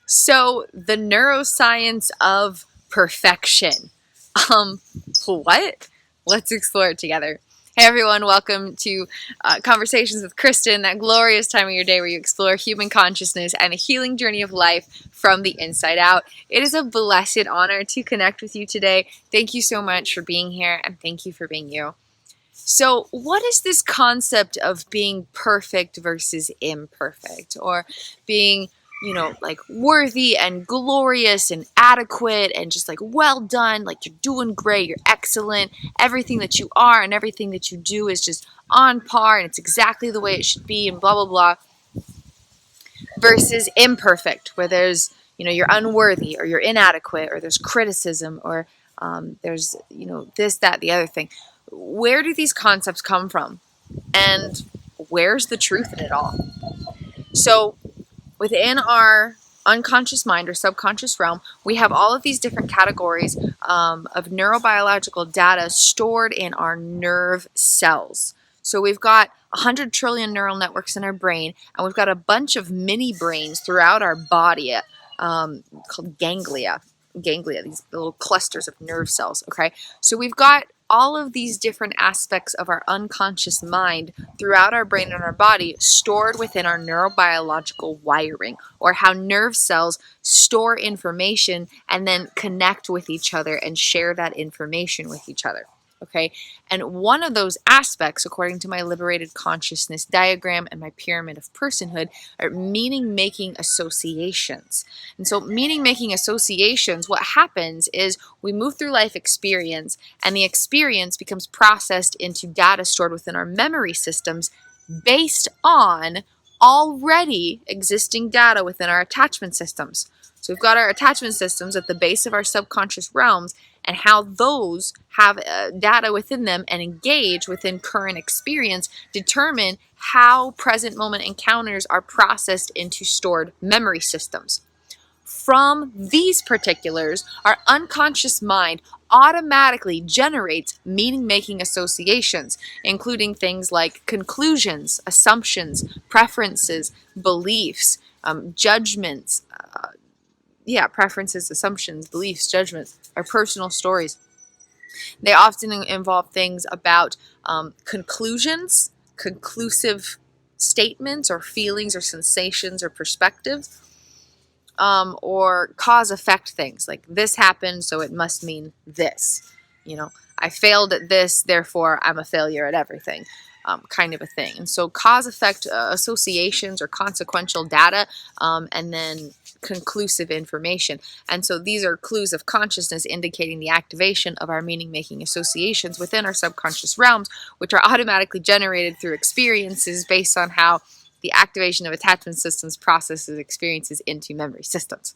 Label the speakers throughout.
Speaker 1: So, the neuroscience of perfection. What? Let's explore it together. Hey everyone, welcome to Conversations with Kristin, that glorious time of your day where you explore human consciousness and a healing journey of life from the inside out. It is a blessed honor to connect with you today. Thank you so much for being here, and thank you for being you. So, what is this concept of being perfect versus imperfect, or being like worthy and glorious and adequate and just like well done, like you're doing great, you're excellent, everything that you are and everything that you do is just on par and it's exactly the way it should be and blah, blah, blah, versus imperfect, where there's, you're unworthy or you're inadequate or there's criticism or there's, this, that, the other thing. Where do these concepts come from? And where's the truth in it all? So, within our unconscious mind or subconscious realm, we have all of these different categories of neurobiological data stored in our nerve cells. So we've got 100 trillion neural networks in our brain, and we've got a bunch of mini brains throughout our body called ganglia. Ganglia, these little clusters of nerve cells, okay? So we've got all of these different aspects of our unconscious mind throughout our brain and our body stored within our neurobiological wiring, or how nerve cells store information and then connect with each other and share that information with each other. Okay, and one of those aspects, according to my liberated consciousness diagram and my pyramid of personhood, are meaning-making associations. And so meaning-making associations, what happens is we move through life experience, and the experience becomes processed into data stored within our memory systems based on already existing data within our attachment systems. So we've got our attachment systems at the base of our subconscious realms, and how those have data within them and engage within current experience determine how present moment encounters are processed into stored memory systems. From these particulars, our unconscious mind automatically generates meaning-making associations, including things like conclusions, assumptions, preferences, beliefs, judgments, preferences, assumptions, beliefs, judgments, our personal stories. They often involve things about conclusions, conclusive statements or feelings or sensations or perspectives, or cause-effect things, like this happened, so it must mean this. I failed at this, therefore I'm a failure at everything. Kind of a thing. And so cause-effect associations or consequential data, and then conclusive information. And so these are clues of consciousness indicating the activation of our meaning-making associations within our subconscious realms, which are automatically generated through experiences based on how the activation of attachment systems processes experiences into memory systems.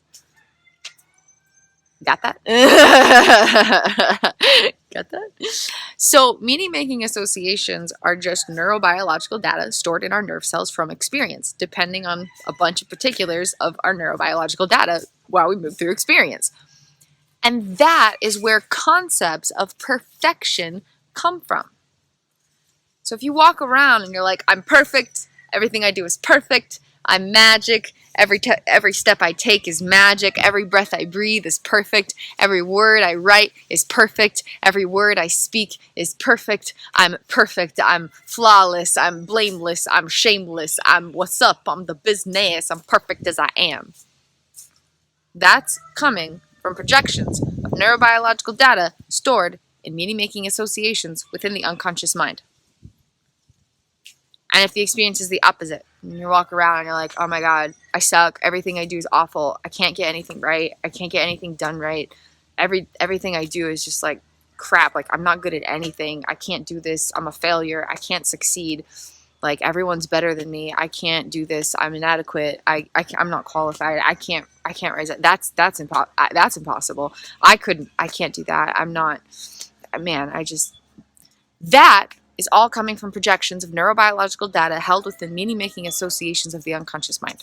Speaker 1: Got that? Got that? So, meaning-making associations are just neurobiological data stored in our nerve cells from experience, depending on a bunch of particulars of our neurobiological data while we move through experience. And that is where concepts of perfection come from. So if you walk around and you're like, I'm perfect, everything I do is perfect, I'm magic, every step I take is magic, every breath I breathe is perfect, every word I write is perfect, every word I speak is perfect, I'm flawless, I'm blameless, I'm shameless, I'm what's up, I'm the business, I'm perfect as I am. That's coming from projections of neurobiological data stored in meaning-making associations within the unconscious mind. And if the experience is the opposite, and you walk around and you're like, oh my God, I suck, everything I do is awful, I can't get anything right, I can't get anything done right, everything I do is just like crap, like I'm not good at anything, I can't do this, I'm a failure, I can't succeed, like everyone's better than me, I can't do this, I'm inadequate, I'm not qualified, I can't raise it, that's impossible, I can't do that, that is all coming from projections of neurobiological data held within meaning-making associations of the unconscious mind.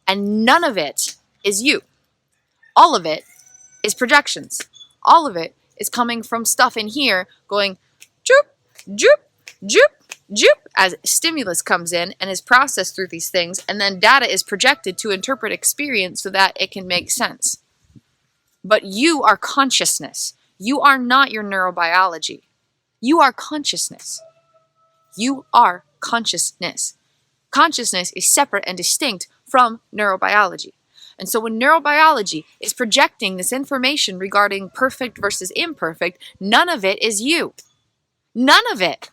Speaker 1: And none of it is you. All of it is projections. All of it is coming from stuff in here going, joop, joop, joop, as stimulus comes in and is processed through these things, and then data is projected to interpret experience so that it can make sense. But you are consciousness. You are not your neurobiology. You are consciousness. You are consciousness. Consciousness is separate and distinct from neurobiology. And so when neurobiology is projecting this information regarding perfect versus imperfect, none of it is you. None of it.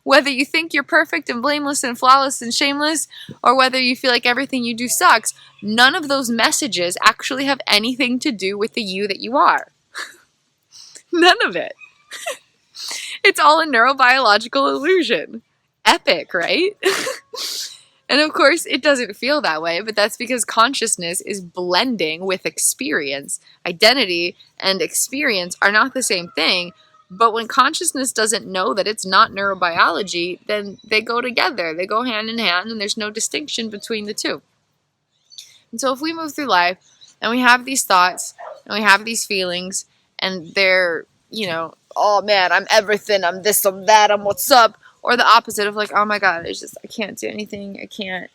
Speaker 1: Whether you think you're perfect and blameless and flawless and shameless, or whether you feel like everything you do sucks, none of those messages actually have anything to do with the you that you are. None of it. It's all a neurobiological illusion. Epic, right? And of course, it doesn't feel that way, but that's because consciousness is blending with experience. Identity and experience are not the same thing, but when consciousness doesn't know that it's not neurobiology, then they go together. They go hand in hand, and there's no distinction between the two. And so if we move through life, and we have these thoughts, and we have these feelings, and they're, oh man, I'm everything, I'm this, I'm that, I'm what's up, or the opposite of like, oh my God, I can't do anything, I can't,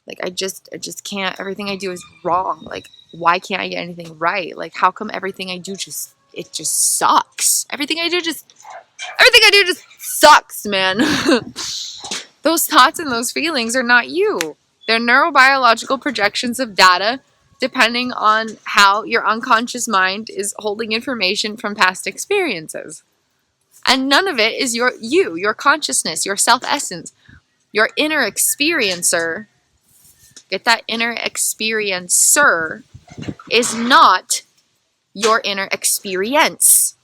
Speaker 1: like, I just can't, everything I do is wrong, like, why can't I get anything right, like, how come everything I do it just sucks, everything I do just sucks, man. Those thoughts and those feelings are not you. They're neurobiological projections of data depending on how your unconscious mind is holding information from past experiences. And none of it is your consciousness, your self-essence, your inner experiencer. Get that? Inner experiencer is not your inner experience.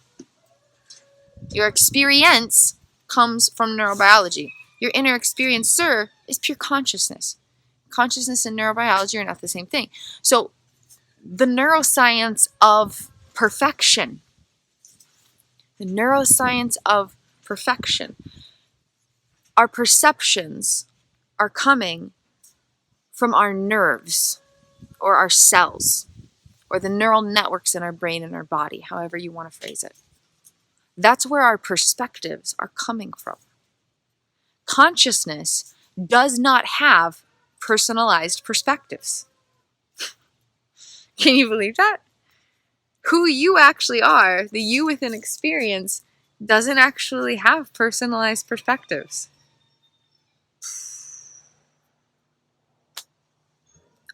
Speaker 1: Your experience comes from neurobiology. Your inner experiencer is pure consciousness. Consciousness and neurobiology are not the same thing. So, the neuroscience of perfection. The neuroscience of perfection. Our perceptions are coming from our nerves or our cells or the neural networks in our brain and our body, however you want to phrase it. That's where our perspectives are coming from. Consciousness does not have personalized perspectives. Can you believe that? Who you actually are, the you within experience, doesn't actually have personalized perspectives.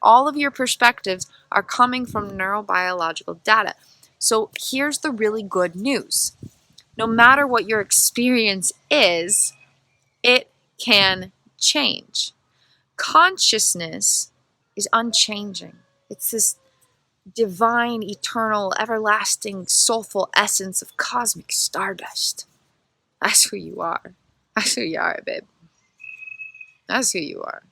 Speaker 1: All of your perspectives are coming from neurobiological data. So here's the really good news. No matter what your experience is, it can change. Consciousness is unchanging. It's this divine, eternal, everlasting, soulful essence of cosmic stardust. That's who you are. That's who you are, babe. That's who you are.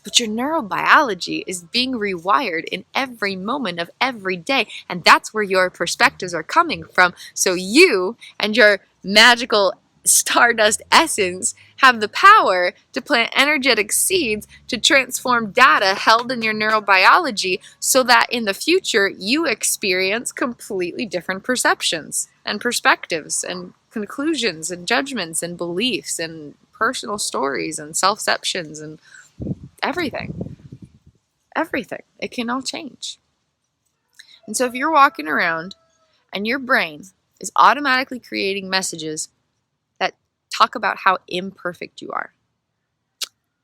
Speaker 1: But your neurobiology is being rewired in every moment of every day, and that's where your perspectives are coming from. So you and your magical stardust essence have the power to plant energetic seeds to transform data held in your neurobiology so that in the future you experience completely different perceptions and perspectives and conclusions and judgments and beliefs and personal stories and self-ceptions and everything. Everything. It can all change. And so if you're walking around and your brain is automatically creating messages that talk about how imperfect you are,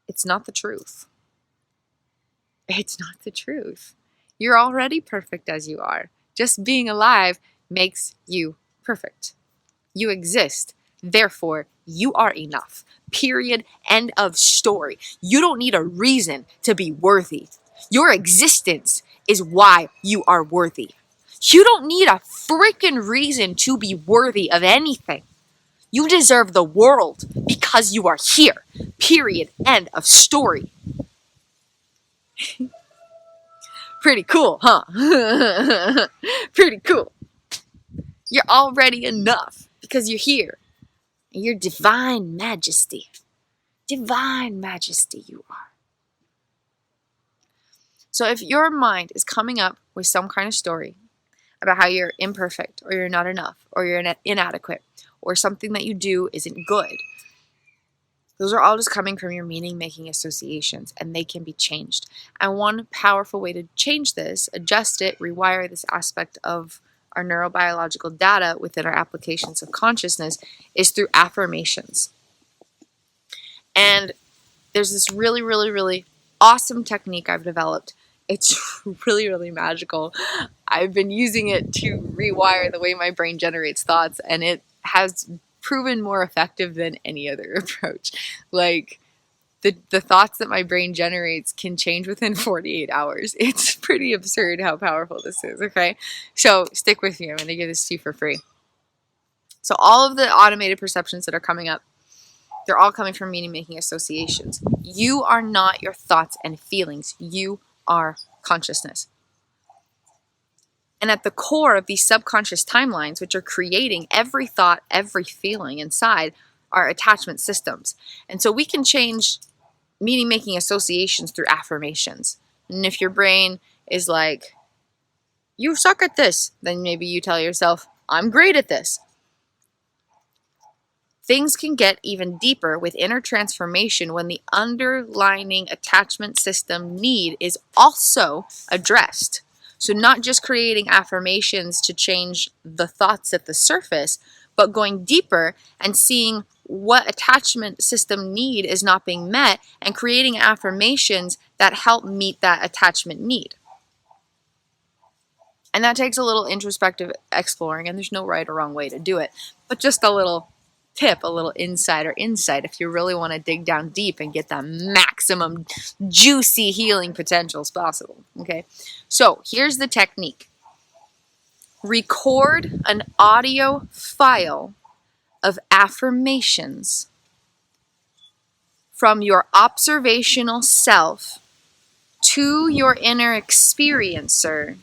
Speaker 1: it's not the truth. It's not the truth. You're already perfect as you are. Just being alive makes you perfect. You exist. Therefore, you are enough. Period. End of story. You don't need a reason to be worthy. Your existence is why you are worthy. You don't need a freaking reason to be worthy of anything. You deserve the world because you are here. Period. End of story. Pretty cool, huh? Pretty cool. You're already enough because you're here. And you're divine majesty. Divine majesty you are. So if your mind is coming up with some kind of story about how you're imperfect or you're not enough or you're inadequate or something that you do isn't good. Those are all just coming from your meaning-making associations, and they can be changed. And one powerful way to change this, adjust it, rewire this aspect of our neurobiological data within our applications of consciousness is through affirmations. And there's this really, really, really awesome technique I've developed. It's really, really magical. I've been using it to rewire the way my brain generates thoughts, and it has proven more effective than any other approach. Like, the thoughts that my brain generates can change within 48 hours. It's pretty absurd how powerful this is, okay? So stick with me. I'm going to give this to you for free. So all of the automated perceptions that are coming up, they're all coming from meaning-making associations. You are not your thoughts and feelings. You are consciousness. And at the core of these subconscious timelines, which are creating every thought, every feeling inside, are attachment systems. And so we can change meaning-making associations through affirmations. And if your brain is like, you suck at this, then maybe you tell yourself, I'm great at this. Things can get even deeper with inner transformation when the underlying attachment system need is also addressed. So not just creating affirmations to change the thoughts at the surface, but going deeper and seeing what attachment system need is not being met and creating affirmations that help meet that attachment need. And that takes a little introspective exploring, and there's no right or wrong way to do it, but just a little tip, a little insider insight if you really want to dig down deep and get the maximum juicy healing potential as possible. Okay, so here's the technique. Record an audio file of affirmations from your observational self to your inner experiencer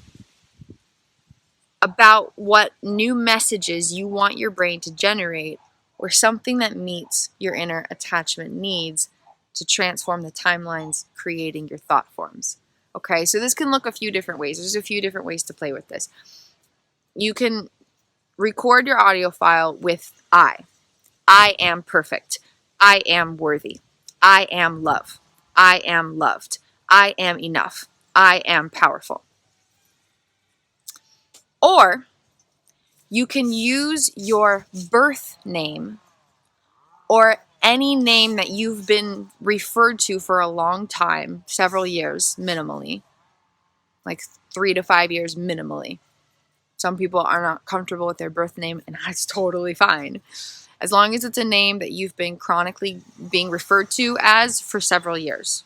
Speaker 1: about what new messages you want your brain to generate, or something that meets your inner attachment needs to transform the timelines, creating your thought forms. Okay, so this can look a few different ways. There's a few different ways to play with this. You can record your audio file with I am perfect. I am worthy. I am love. I am loved. I am enough. I am powerful. Or you can use your birth name or any name that you've been referred to for a long time, several years minimally, like 3 to 5 years minimally. Some people are not comfortable with their birth name, and that's totally fine. As long as it's a name that you've been chronically being referred to as for several years.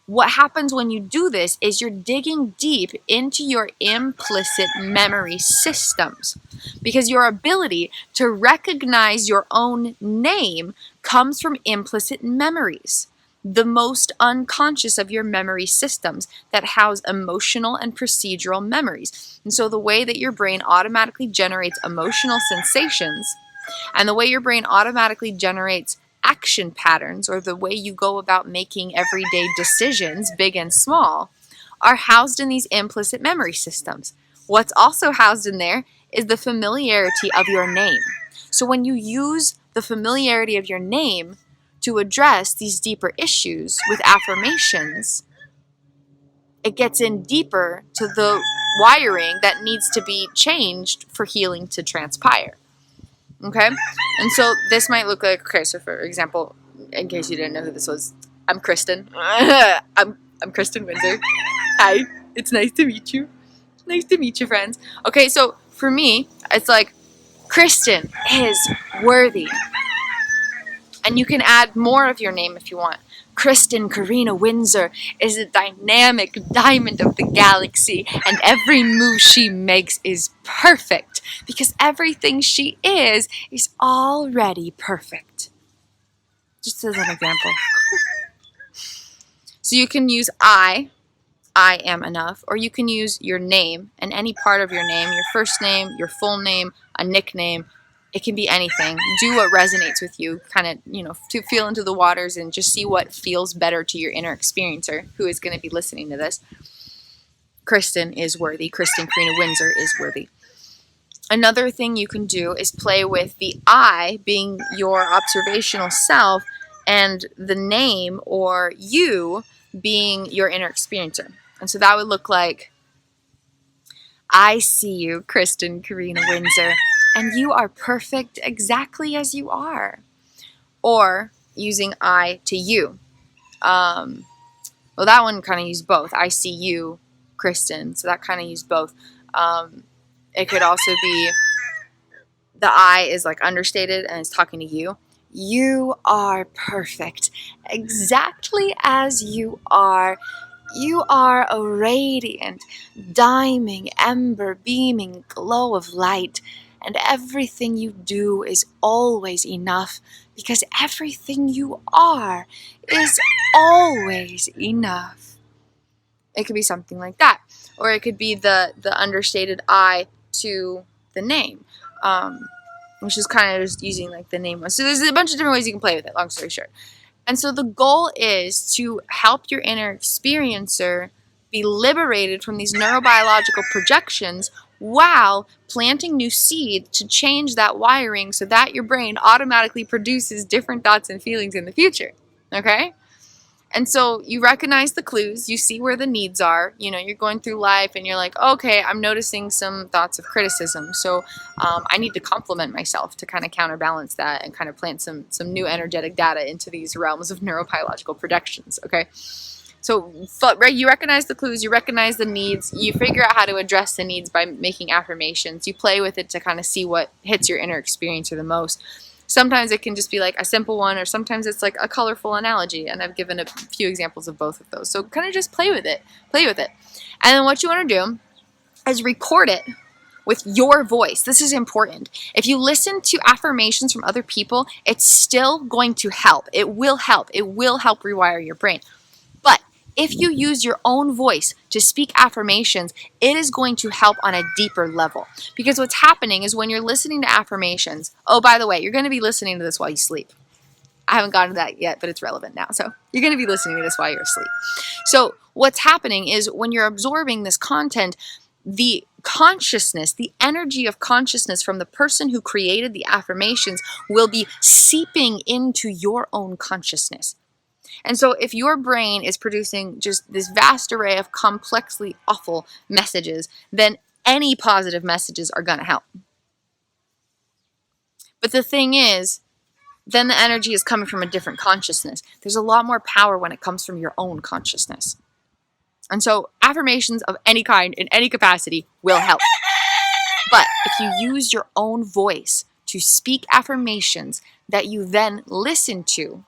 Speaker 1: What happens when you do this is you're digging deep into your implicit memory systems, because your ability to recognize your own name comes from implicit memories, the most unconscious of your memory systems that house emotional and procedural memories. And so the way that your brain automatically generates emotional sensations and the way your brain automatically generates action patterns, or the way you go about making everyday decisions, big and small, are housed in these implicit memory systems. What's also housed in there is the familiarity of your name. So when you use the familiarity of your name to address these deeper issues with affirmations, it gets in deeper to the wiring that needs to be changed for healing to transpire. Okay? And so this might look like, okay, so for example, in case you didn't know who this was, I'm Kristin. I'm Kristin Windsor. Hi, it's nice to meet you. Nice to meet you, friends. Okay, so for me, it's like, Kristin is worthy. And you can add more of your name if you want. Kristin Karina Windsor is a dynamic diamond of the galaxy, and every move she makes is perfect, because everything she is already perfect. Just as an example. So you can use I am enough, or you can use your name and any part of your name, your first name, your full name, a nickname. It can be anything. Do what resonates with you, kind of, to feel into the waters and just see what feels better to your inner experiencer who is going to be listening to this. Kristin is worthy. Kristin Karina Windsor is worthy. Another thing you can do is play with the I being your observational self and the name or you being your inner experiencer. And so that would look like, I see you, Kristin Karina Windsor, and you are perfect exactly as you are. Or using I to you. Well, that one kind of used both. I see you, Kristin. So that kind of used both. It could also be the I is like understated and it's talking to you. You are perfect exactly as you are. You are a radiant, diamond, ember, beaming glow of light. And everything you do is always enough because everything you are is always enough. It could be something like that. Or it could be the understated I to the name, which is kind of just using like the name. So there's a bunch of different ways you can play with it, long story short. And so the goal is to help your inner experiencer be liberated from these neurobiological projections while planting new seed to change that wiring so that your brain automatically produces different thoughts and feelings in the future. Okay? And so you recognize the clues, you see where the needs are, you're going through life and you're like, okay, I'm noticing some thoughts of criticism. So I need to compliment myself to kind of counterbalance that and kind of plant some new energetic data into these realms of neurobiological projections, okay? So you recognize the clues, you recognize the needs, you figure out how to address the needs by making affirmations. You play with it to kind of see what hits your inner experiencer the most. Sometimes it can just be like a simple one, or sometimes it's like a colorful analogy, and I've given a few examples of both of those. So kind of just play with it. And then what you want to do is record it with your voice. This is important. If you listen to affirmations from other people, it's still going to help. It will help. It will help rewire your brain. But if you use your own voice to speak affirmations, it is going to help on a deeper level. Because what's happening is when you're listening to affirmations, oh, by the way, you're going to be listening to this while you sleep. I haven't gotten to that yet, but it's relevant now. So you're going to be listening to this while you're asleep. So what's happening is when you're absorbing this content, the consciousness, the energy of consciousness from the person who created the affirmations will be seeping into your own consciousness. And so if your brain is producing just this vast array of complexly awful messages, then any positive messages are going to help. But the thing is, then the energy is coming from a different consciousness. There's a lot more power when it comes from your own consciousness. And so affirmations of any kind, in any capacity, will help. But if you use your own voice to speak affirmations that you then listen to,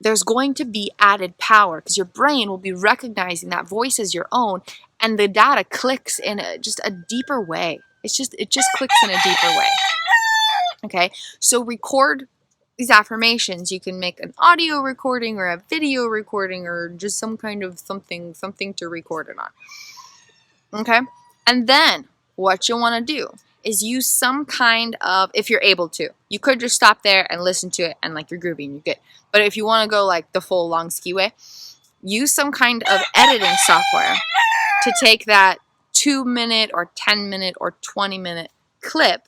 Speaker 1: there's going to be added power because your brain will be recognizing that voice as your own, and the data clicks in just a deeper way. It just clicks in a deeper way. Okay, so record these affirmations. You can make an audio recording or a video recording or just some kind of something to record it on. Okay, and then what you'll want to do is use some kind of, if you're able to, you could just stop there and listen to it and like you're groovy and you're good. But if you want to go like the full long ski way, use some kind of editing software to take that 2-minute or 10-minute or 20-minute clip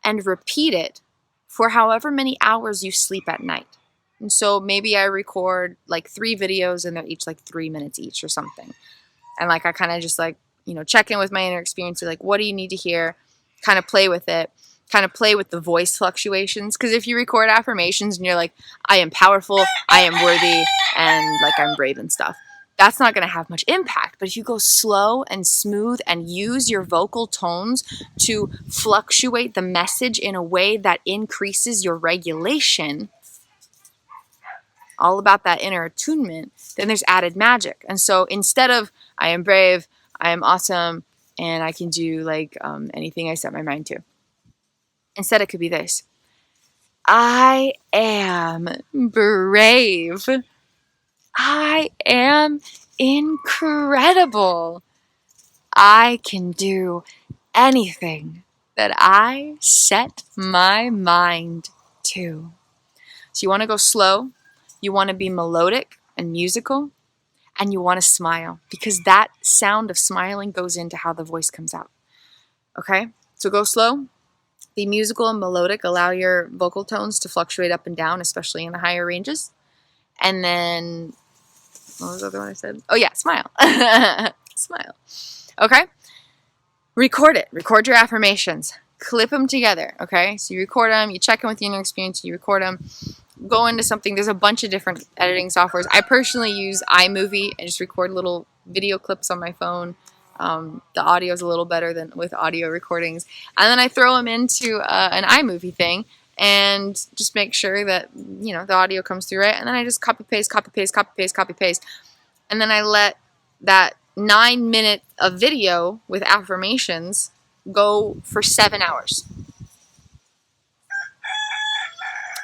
Speaker 1: and repeat it for however many hours you sleep at night. And so maybe I record like 3 videos and they're each like 3 minutes each or something. And like I kind of just like, check in with my inner experience. Like, what do you need to hear? Kind of play with it. Kind of play with the voice fluctuations. Because if you record affirmations and you're like, I am powerful, I am worthy, and like I'm brave and stuff, that's not going to have much impact. But if you go slow and smooth and use your vocal tones to fluctuate the message in a way that increases your regulation, all about that inner attunement, then there's added magic. And so instead of I am brave, I am awesome, and I can do like anything I set my mind to, instead it could be this: I am brave. I am incredible. I can do anything that I set my mind to. So you want to go slow, you want to be melodic and musical, and you want to smile because that sound of smiling goes into how the voice comes out. Okay? So go slow. Be musical and melodic. Allow your vocal tones to fluctuate up and down, especially in the higher ranges. And then, what was the other one I said? Oh yeah, smile. Smile. Okay? Record it. Record your affirmations. Clip them together, okay? So you record them, you check in with your inner experience, you record them, go into something. There's a bunch of different editing softwares. I personally use iMovie. I just record little video clips on my phone. The audio is a little better than with audio recordings. And then I throw them into an iMovie thing and just make sure that, you know, the audio comes through right. And then I just copy, paste, copy, paste, copy, paste, copy, paste. And then I let that 9 minute of video with affirmations go for 7 hours.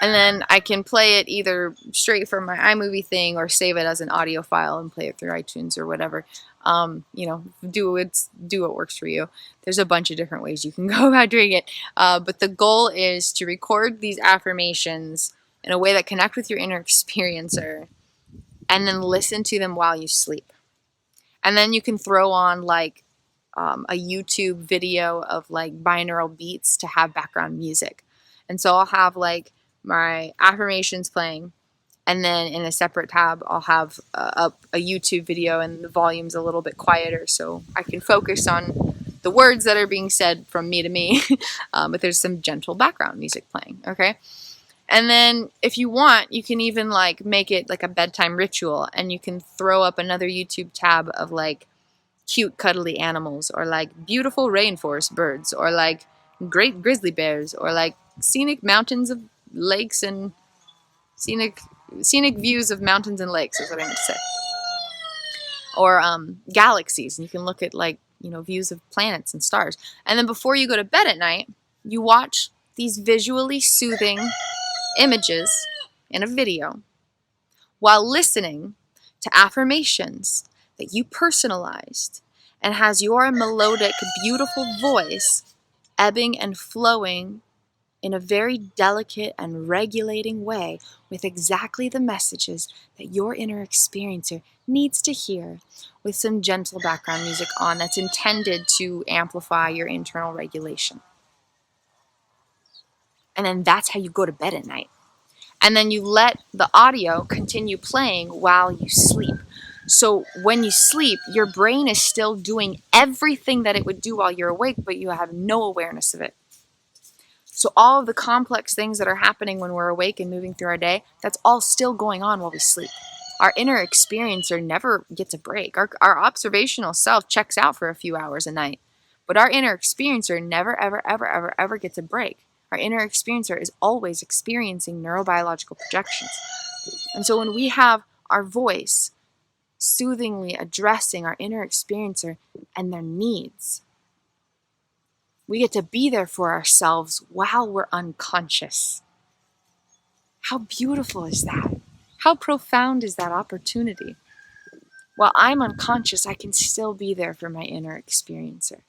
Speaker 1: And then I can play it either straight from my iMovie thing or save it as an audio file and play it through iTunes or whatever. You know, do what works for you. There's a bunch of different ways you can go about doing it. But the goal is to record these affirmations in a way that connect with your inner experiencer and then listen to them while you sleep. And then you can throw on like a YouTube video of like binaural beats to have background music. And so I'll have like my affirmations playing, and then in a separate tab I'll have up a YouTube video, and the volume's a little bit quieter so I can focus on the words that are being said from me to me. But there's some gentle background music playing, okay? And then if you want, you can even like make it like a bedtime ritual, and you can throw up another YouTube tab of like cute cuddly animals, or like beautiful rainforest birds, or like great grizzly bears, or like scenic mountains of lakes and scenic views of mountains and lakes is what I meant to say. Or galaxies, and you can look at like, you know, views of planets and stars. And then before you go to bed at night, you watch these visually soothing images in a video while listening to affirmations that you personalized and has your melodic, beautiful voice ebbing and flowing in a very delicate and regulating way with exactly the messages that your inner experiencer needs to hear, with some gentle background music on that's intended to amplify your internal regulation. And then that's how you go to bed at night. And then you let the audio continue playing while you sleep. So when you sleep, your brain is still doing everything that it would do while you're awake, but you have no awareness of it. So all of the complex things that are happening when we're awake and moving through our day, that's all still going on while we sleep. Our inner experiencer never gets a break. Our observational self checks out for a few hours a night, but our inner experiencer never, ever, ever, ever, ever gets a break. Our inner experiencer is always experiencing neurobiological projections. And so when we have our voice soothingly addressing our inner experiencer and their needs, we get to be there for ourselves while we're unconscious. How beautiful is that? How profound is that opportunity? While I'm unconscious, I can still be there for my inner experiencer.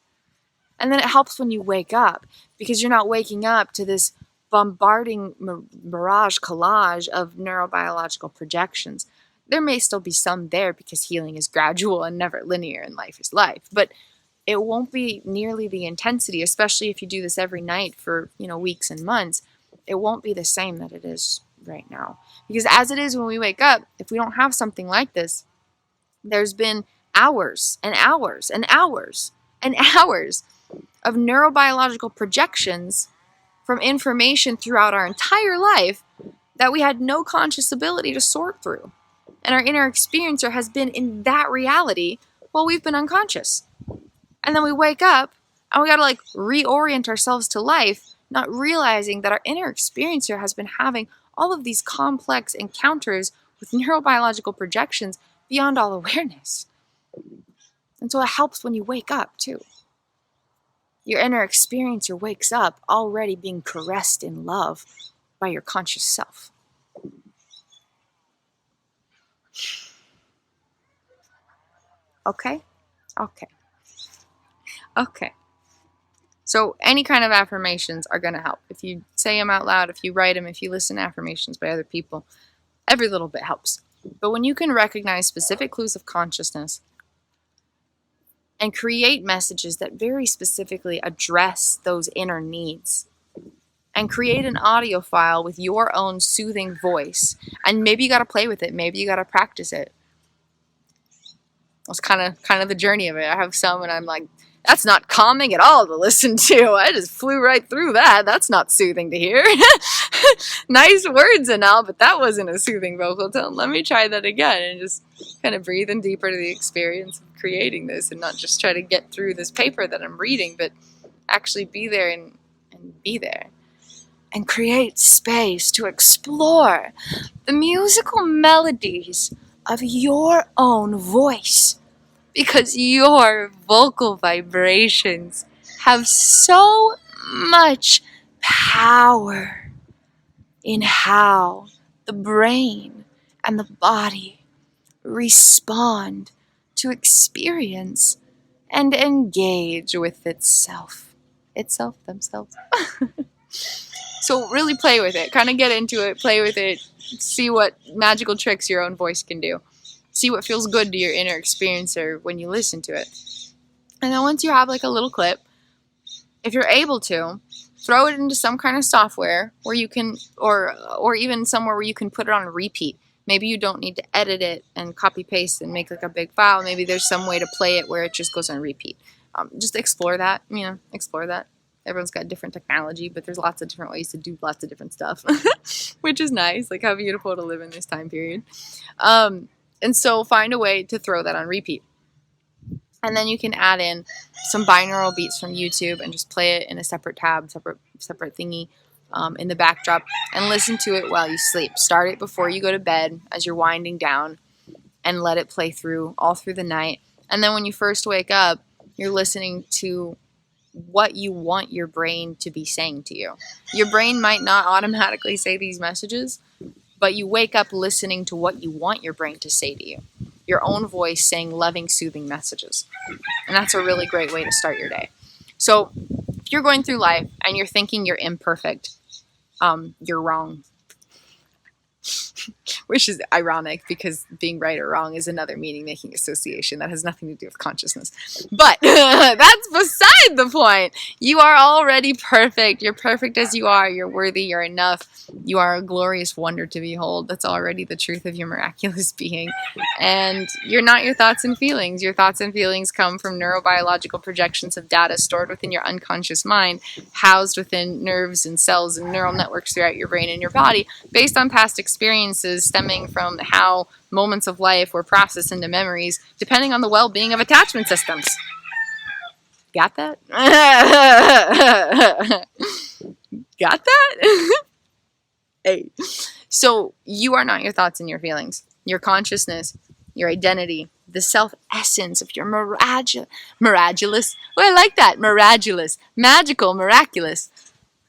Speaker 1: And then it helps when you wake up, because you're not waking up to this bombarding mirage collage of neurobiological projections. There may still be some there because healing is gradual and never linear and life is life, but it won't be nearly the intensity, especially if you do this every night for, weeks and months. It won't be the same that it is right now. Because as it is when we wake up, if we don't have something like this, there's been hours and hours and hours and hours of neurobiological projections from information throughout our entire life that we had no conscious ability to sort through. And our inner experiencer has been in that reality while we've been unconscious. And then we wake up and we gotta reorient ourselves to life, not realizing that our inner experiencer has been having all of these complex encounters with neurobiological projections beyond all awareness. And so it helps when you wake up too. Your inner experiencer wakes up already being caressed in love by your conscious self. Okay? Okay. So any kind of affirmations are going to help. If you say them out loud, if you write them, if you listen to affirmations by other people, every little bit helps. But when you can recognize specific clues of consciousness and create messages that very specifically address those inner needs. And create an audio file with your own soothing voice. And maybe you got to play with it. Maybe you got to practice it. That's kind of the journey of it. I have some and I'm like, that's not calming at all to listen to. I just flew right through that. That's not soothing to hear. Nice words and all, but that wasn't a soothing vocal tone. Let me try that again and just kind of breathe in deeper to the experience of creating this and not just try to get through this paper that I'm reading, but actually be there and be there. And create space to explore the musical melodies of your own voice, because your vocal vibrations have so much power in how the brain and the body respond to experience and engage with itself, themselves. So really play with it, kind of get into it, play with it, see what magical tricks your own voice can do. See what feels good to your inner experiencer when you listen to it. And then once you have like a little clip, if you're able to, throw it into some kind of software where you can, or even somewhere where you can put it on repeat. Maybe you don't need to edit it and copy paste and make like a big file. Maybe there's some way to play it where it just goes on repeat. Just explore that, explore that. Everyone's got different technology, but there's lots of different ways to do lots of different stuff, which is nice. Like, how beautiful to live in this time period. And so find a way to throw that on repeat. And then you can add in some binaural beats from YouTube and just play it in a separate tab, separate thingy in the backdrop, and listen to it while you sleep. Start it before you go to bed as you're winding down, and let it play through all through the night. And then when you first wake up, you're listening to what you want your brain to be saying to you. Your brain might not automatically say these messages, but you wake up listening to what you want your brain to say to you. Your own voice saying loving, soothing messages. And that's a really great way to start your day. So if you're going through life and you're thinking you're imperfect, you're wrong. Which is ironic, because being right or wrong is another meaning-making association that has nothing to do with consciousness. But that's beside the point. You are already perfect. You're perfect as you are. You're worthy. You're enough. You are a glorious wonder to behold. That's already the truth of your miraculous being. And you're not your thoughts and feelings. Your thoughts and feelings come from neurobiological projections of data stored within your unconscious mind, housed within nerves and cells and neural networks throughout your brain and your body, based on past experiences stemming from how moments of life were processed into memories, depending on the well-being of attachment systems. Got that? Got that? Hey. So you are not your thoughts and your feelings. Your consciousness, your identity, the self-essence of your miraculous. Oh, I like that. Miraculous. Magical, miraculous.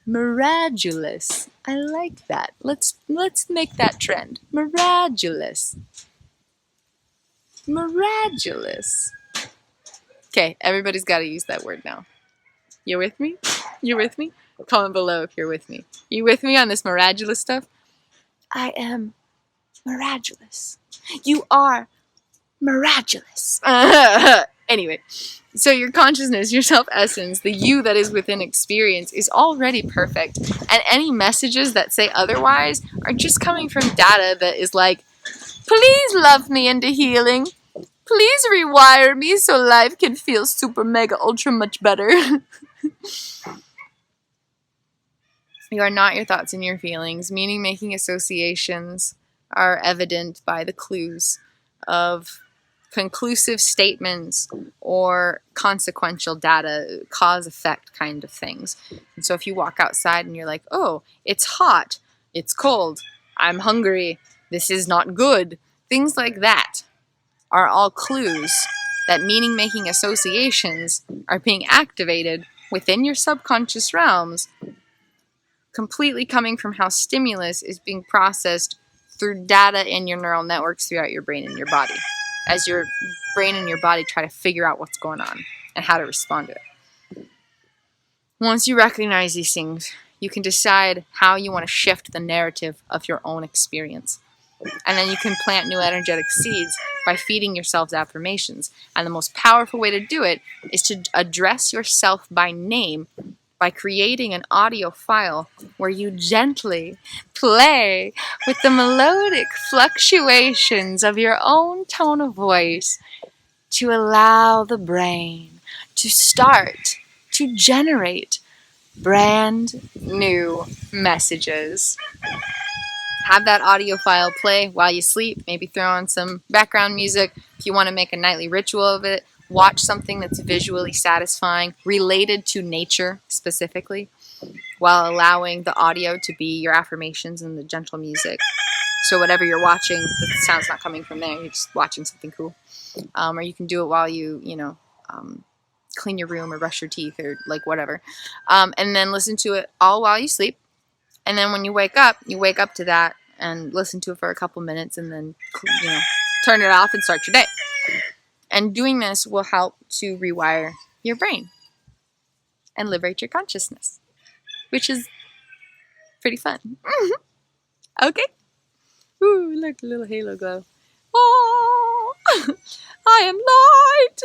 Speaker 1: Miraculous. I like that. Let's make that trend. Miraculous. Miraculous. Okay, everybody's got to use that word now. You with me? You with me? Comment below if you're with me. You with me on this miraculous stuff? I am miraculous. You are miraculous. Anyway, so your consciousness, your self-essence, the you that is within experience is already perfect. And any messages that say otherwise are just coming from data that is like, please love me into healing. Please rewire me so life can feel super mega ultra much better. You are not your thoughts and your feelings. Meaning-making associations are evident by the clues of conclusive statements or consequential data, cause-effect kind of things. And so if you walk outside and you're like, oh, it's hot, it's cold, I'm hungry, this is not good, things like that are all clues that meaning-making associations are being activated within your subconscious realms, completely coming from how stimulus is being processed through data in your neural networks throughout your brain and your body, as your brain and your body try to figure out what's going on and how to respond to it. Once you recognize these things, you can decide how you want to shift the narrative of your own experience. And then you can plant new energetic seeds by feeding yourselves affirmations. And the most powerful way to do it is to address yourself by name by creating an audio file where you gently play with the melodic fluctuations of your own tone of voice to allow the brain to start to generate brand new messages. Have that audio file play while you sleep. Maybe throw on some background music. If you want to make a nightly ritual of it, watch something that's visually satisfying, related to nature specifically, while allowing the audio to be your affirmations and the gentle music. So whatever you're watching, the sound's not coming from there. You're just watching something cool. Or you can do it while you clean your room or brush your teeth or like whatever. And then listen to it all while you sleep. And then when you wake up to that and listen to it for a couple minutes and then, turn it off and start your day. And doing this will help to rewire your brain and liberate your consciousness, which is pretty fun. Okay. Ooh, look, a little halo glow. Oh, I am light.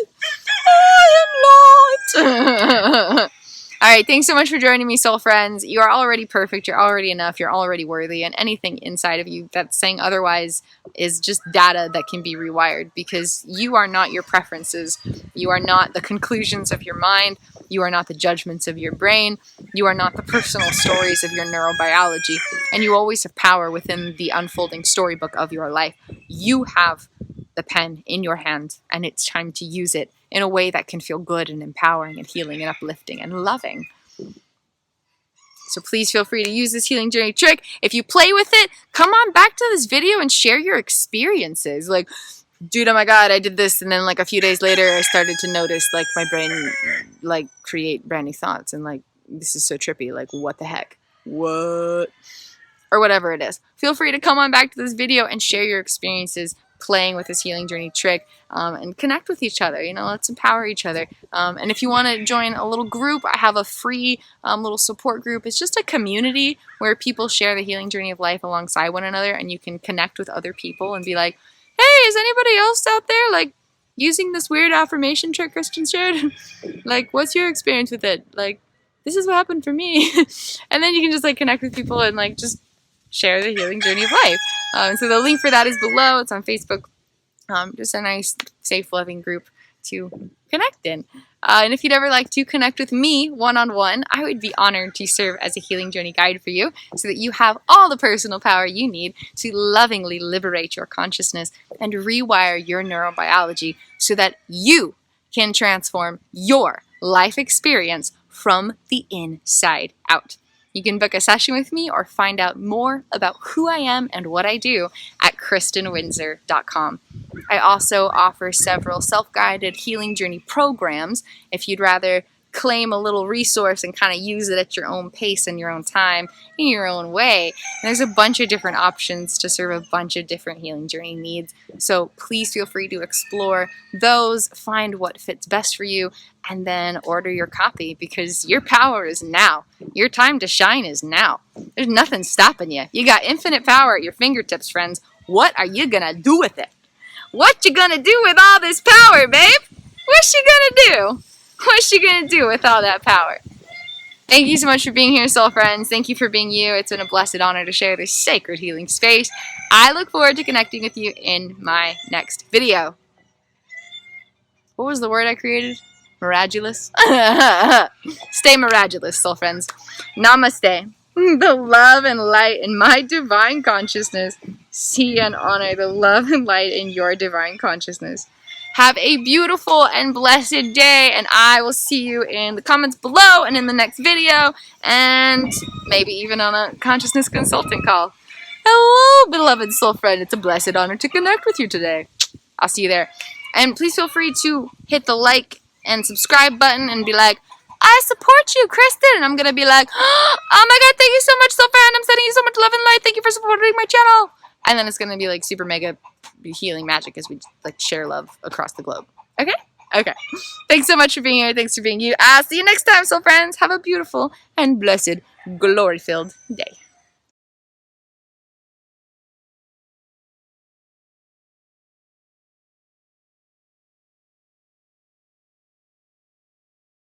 Speaker 1: All right, thanks so much for joining me, soul friends. You are already perfect. You're already enough. You're already worthy. And anything inside of you that's saying otherwise is just data that can be rewired, because you are not your preferences. You are not the conclusions of your mind. You are not the judgments of your brain. You are not the personal stories of your neurobiology. And you always have power within the unfolding storybook of your life. You have the pen in your hand, and it's time to use it in a way that can feel good and empowering and healing and uplifting and loving. So please feel free to use this healing journey trick. If you play with it, come on back to this video and share your experiences. Like, dude, oh my God, I did this. And then like a few days later, I started to notice like my brain like create brand new thoughts. And like, this is so trippy. Like, what the heck? What? Or whatever it is. Feel free to come on back to this video and share your experiences playing with this healing journey trick, and connect with each other. Let's empower each other. And if you want to join a little group, I have a free little support group. It's just a community where people share the healing journey of life alongside one another, and you can connect with other people and be like, hey, is anybody else out there like using this weird affirmation trick Kristin shared? Like, what's your experience with it? Like, this is what happened for me. And then you can just like connect with people and like just share the healing journey of life. So the link for that is below. It's on Facebook. Just a nice, safe, loving group to connect in. And if you'd ever like to connect with me one-on-one, I would be honored to serve as a healing journey guide for you so that you have all the personal power you need to lovingly liberate your consciousness and rewire your neurobiology so that you can transform your life experience from the inside out. You can book a session with me or find out more about who I am and what I do at KristinWindsor.com. I also offer several self-guided healing journey programs if you'd rather claim a little resource and kind of use it at your own pace and your own time in your own way. And there's a bunch of different options to serve a bunch of different healing journey needs. So please feel free to explore those, find what fits best for you, and then order your copy, because your power is now. Your time to shine is now. There's nothing stopping you. You got infinite power at your fingertips, friends. What are you gonna do with it? What you gonna do with all this power, babe? What's you gonna do? What's you gonna do with all that power? Thank you so much for being here, soul friends. Thank you for being you. It's been a blessed honor to share this sacred healing space. I look forward to connecting with you in my next video. What was the word I created? Miraculous? Stay miraculous, soul friends. Namaste. The love and light in my divine consciousness. See and honor the love and light in your divine consciousness. Have a beautiful and blessed day, and I will see you in the comments below and in the next video, and maybe even on a consciousness consulting call. Hello, beloved soul friend. It's a blessed honor to connect with you today. I'll see you there. And please feel free to hit the like and subscribe button and be like, I support you, Kristin. And I'm going to be like, oh my God, thank you so much, soul friend. I'm sending you so much love and light. Thank you for supporting my channel. And then it's going to be like super mega healing magic as we like share love across the globe. Okay? Okay. Thanks so much for being here. Thanks for being you. I'll see you next time, soul friends. Have a beautiful and blessed, glory-filled day.